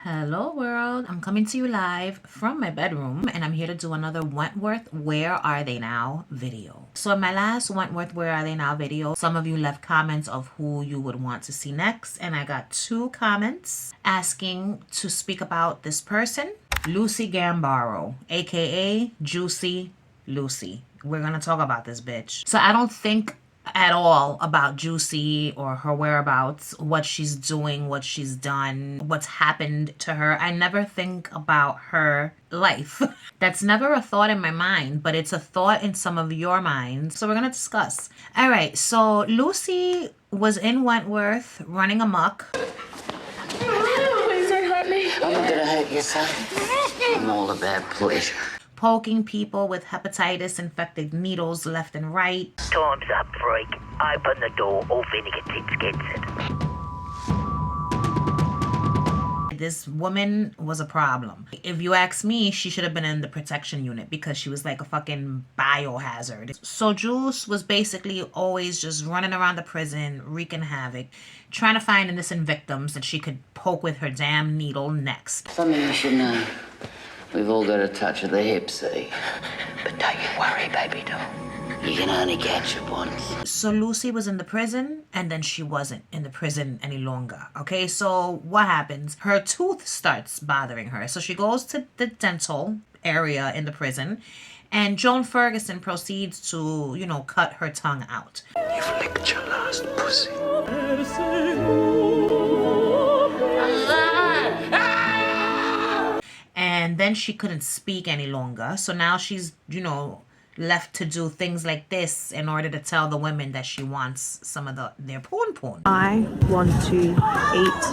Hello world, I'm coming to you live from my bedroom and I'm here to do another Wentworth Where Are They Now video. So in my last Wentworth Where Are They Now video, some of you left comments of who you would want to see next, and I got 2 comments asking to speak about this person, Lucy Gambaro, aka Juicy Lucy. We're gonna talk about this bitch. So I don't think at all about Juicy or her whereabouts, what she's doing, what she's done, what's happened to her. I never think about her life. That's never a thought in my mind, but it's a thought in some of your minds. So we're gonna discuss. All right, so Lucy was in Wentworth running amok. Please don't hurt me. I'm not gonna hurt you, son. I'm all about pleasure. Poking people with hepatitis infected needles left and right. Time's up, freak. Open the door or Vinegar Tits gets it. This woman was a problem. If you ask me, she should have been in the protection unit because she was like a fucking biohazard. So Juice was basically always just running around the prison, wreaking havoc, trying to find innocent victims that she could poke with her damn needle next. Something you should know. We've all got a touch of the hip, see? But don't you worry, baby doll. You can only catch it once. So Lucy was in the prison and then she wasn't in the prison any longer. Okay, so what happens? Her tooth starts bothering her. So she goes to the dental area in the prison and Joan Ferguson proceeds to, cut her tongue out. You've licked your last pussy. And then she couldn't speak any longer. So now she's, left to do things like this in order to tell the women that she wants some of their poon. I want to eat.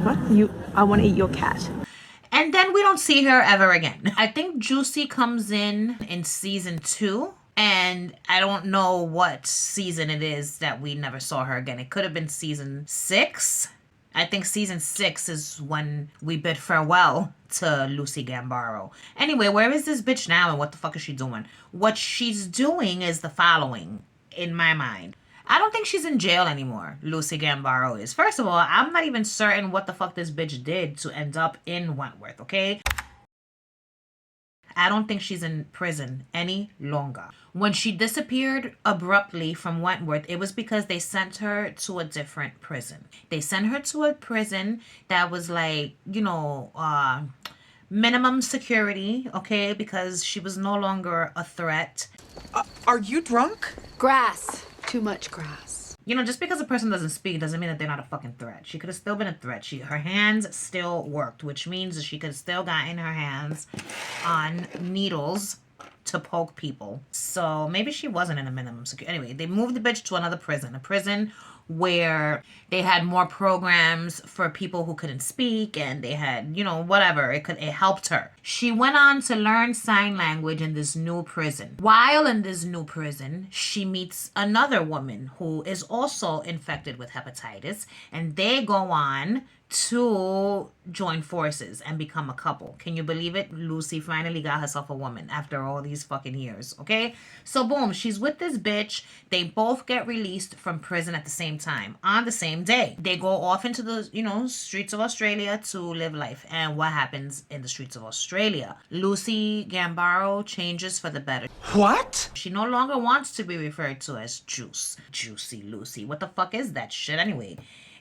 What? I want to eat your cat. And then we don't see her ever again. I think Juicy comes in season 2. And I don't know what season it is that we never saw her again. It could have been season 6. I think season 6 is when we bid farewell to Lucy Gambaro. Anyway, where is this bitch now and what the fuck is she doing? What she's doing is the following, in my mind. I don't think she's in jail anymore, Lucy Gambaro is. First of all, I'm not even certain what the fuck this bitch did to end up in Wentworth, okay? I don't think she's in prison any longer. When she disappeared abruptly from Wentworth, it was because they sent her to a different prison. They sent her to a prison that was like, minimum security, okay? Because she was no longer a threat. Are you drunk? Grass. Too much grass. Just because a person doesn't speak doesn't mean that they're not a fucking threat. She could have still been a threat. Her hands still worked, which means that she could have still gotten her hands on needles to poke people. So maybe she wasn't in a minimum security. Anyway, they moved the bitch to another prison, a prison where they had more programs for people who couldn't speak, and they had, whatever. It helped her. She went on to learn sign language in this new prison. While in this new prison, she meets another woman who is also infected with hepatitis, and they go on to join forces and become a couple. Can you believe it? Lucy finally got herself a woman after all these fucking years, okay? So boom, she's with this bitch. They both get released from prison at the same time, on the same day. They go off into the, streets of Australia to live life. And what happens in the streets of Australia? Lucy Gambaro changes for the better. What? She no longer wants to be referred to as Juice. Juicy Lucy. What the fuck is that shit anyway?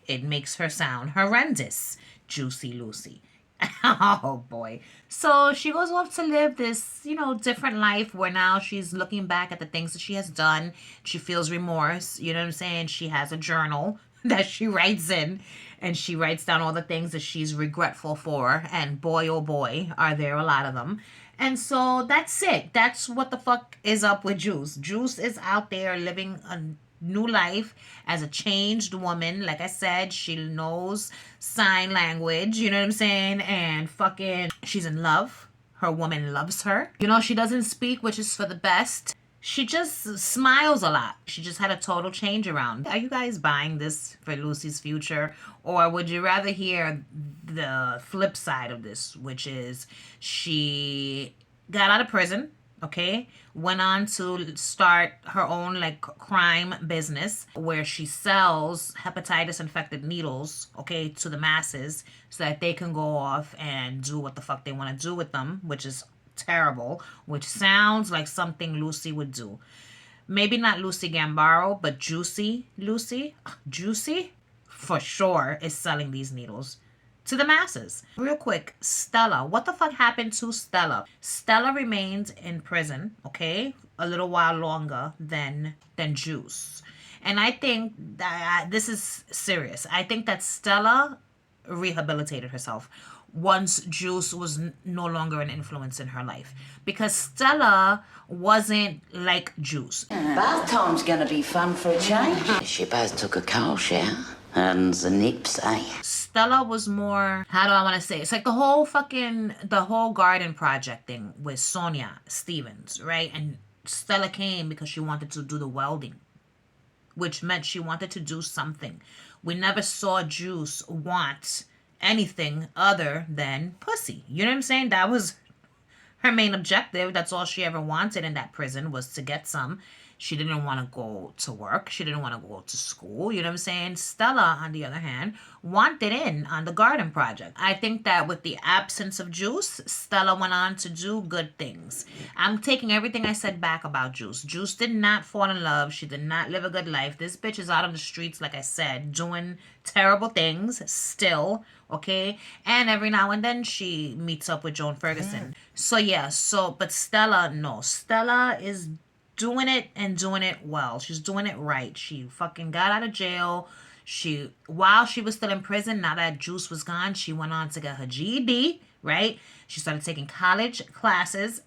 It makes her sound horrendous. Juicy Lucy. Oh boy. So she goes off to live this, different life where now she's looking back at the things that she has done. She feels remorse. You know what I'm saying? She has a journal that she writes in, and she writes down all the things that she's regretful for. And boy, oh boy, are there a lot of them. And so that's it. That's what the fuck is up with Juice. Juice is out there living a new life as a changed woman. Like I said, she knows sign language, you know what I'm saying? And fucking, she's in love. Her woman loves her. She doesn't speak, which is for the best. She just smiles a lot. She just had a total change around. Are you guys buying this for Lucy's future? Or would you rather hear the flip side of this, which is she got out of prison, okay, went on to start her own like crime business where she sells hepatitis infected needles, okay, to the masses so that they can go off and do what the fuck they want to do with them, which is terrible, which sounds like something Lucy would do. Maybe not Lucy Gambaro, but Juicy Lucy, Juicy for sure is selling these needles to the masses. Real quick, Stella. What the fuck happened to Stella? Stella remained in prison, okay, a little while longer than Juice. And I think that this is serious. I think that Stella rehabilitated herself once Juice was no longer an influence in her life. Because Stella wasn't like Juice. Bath time's gonna be fun for a change. She both took a cold shower and the nips, eh? Stella was more, how do I want to say? It's like the whole garden project thing with Sonia Stevens, right? And Stella came because she wanted to do the welding, which meant she wanted to do something. We never saw Juice want anything other than pussy. You know what I'm saying? That was her main objective. That's all she ever wanted in that prison, was to get some. She didn't want to go to work. She didn't want to go to school. You know what I'm saying? Stella, on the other hand, wanted in on the garden project. I think that with the absence of Juice, Stella went on to do good things. I'm taking everything I said back about Juice. Juice did not fall in love. She did not live a good life. This bitch is out on the streets, like I said, doing terrible things still, okay? And every now and then she meets up with Joan Ferguson. So yeah, but Stella, no. Stella is doing it and doing it well. She's doing it right. She fucking got out of jail. While she was still in prison, now that Juice was gone, she went on to get her GED, right? She started taking college courses.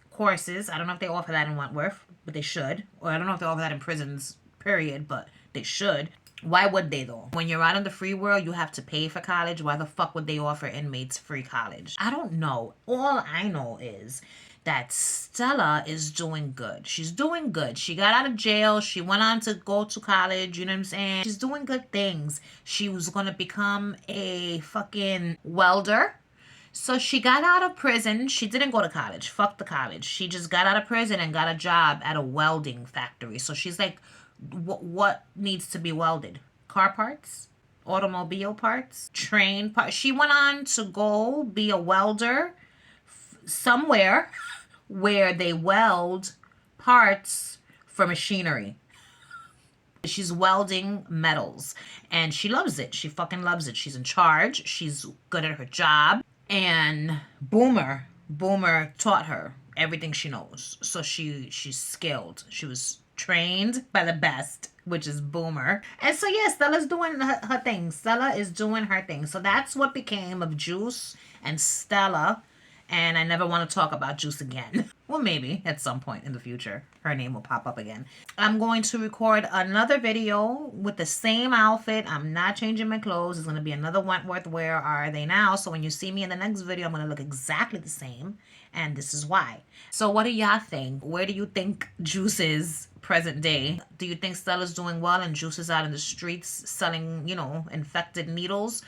I don't know if they offer that in Wentworth, but they should. Or I don't know if they offer that in prisons, period, but they should. Why would they though? When you're out in the free world, you have to pay for college. Why the fuck would they offer inmates free college? I don't know. All I know is that Stella is doing good. She's doing good. She got out of jail. She went on to go to college. You know what I'm saying? She's doing good things. She was going to become a fucking welder. So she got out of prison. She didn't go to college. Fuck the college. She just got out of prison and got a job at a welding factory. So she's like, what needs to be welded? Car parts? Automobile parts? Train parts? She went on to go be a welder somewhere where they weld parts for machinery. She's welding metals and she loves it. She fucking loves it. She's in charge. She's good at her job. And Boomer taught her everything she knows. So she's skilled. She was trained by the best, which is Boomer. And so yeah, Stella's doing her thing. Stella is doing her thing. So that's what became of Juice and Stella. And I never want to talk about Juice again. Well, maybe at some point in the future, her name will pop up again. I'm going to record another video with the same outfit. I'm not changing my clothes. It's going to be another Wentworth Where Are They Now? So when you see me in the next video, I'm going to look exactly the same. And this is why. So what do y'all think? Where do you think Juice is present day? Do you think Stella's doing well and Juice is out in the streets selling, infected needles?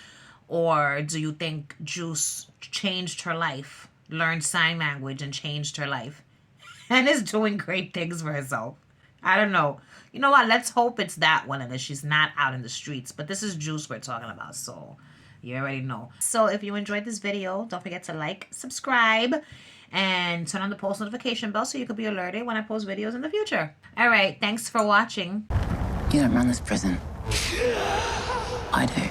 Or do you think Juice changed her life? Learned sign language and changed her life and is doing great things for herself? I don't know. You know what? Let's hope it's that one and that she's not out in the streets. But this is Juice we're talking about, so you already know. So if you enjoyed this video, don't forget to like, subscribe, and turn on the post notification bell so you can be alerted when I post videos in the future. All right. Thanks for watching. You don't run this prison. I do.